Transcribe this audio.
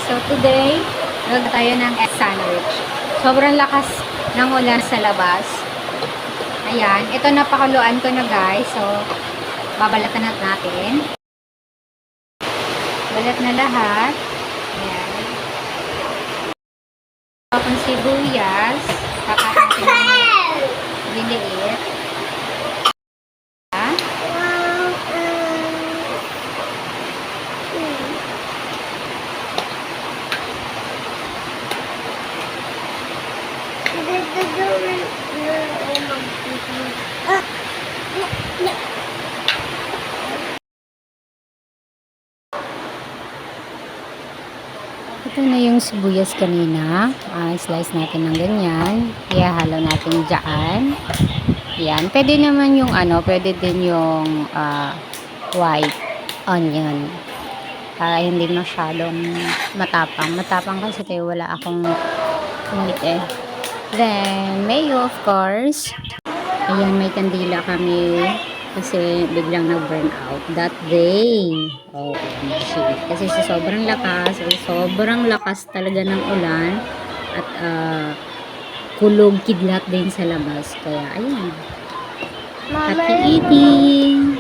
So today, gagawin tayo ng egg sandwich. Sobrang lakas ng ulan sa labas. Ayan, ito napakaluan ko na guys. So, babalatan natin. Balat na lahat. Ayan. Tapos sibuyas. Kakatin natin ng liliit. Ito na yung sibuyas kanina. Slice natin ng ganyan. Ihalo natin dyan. Yan. Pwede naman yung pwede din yung white onion. Para hindi masyadong matapang. Matapang kasi tayo wala akong white eh. Then, mayo of course. Ayan, may kandila kami. Kasi biglang nag-burn out that day. Oh, shit. Kasi sobrang lakas talaga ng ulan. At kulog kidlat din sa labas. Kaya, ayun. Happy eating!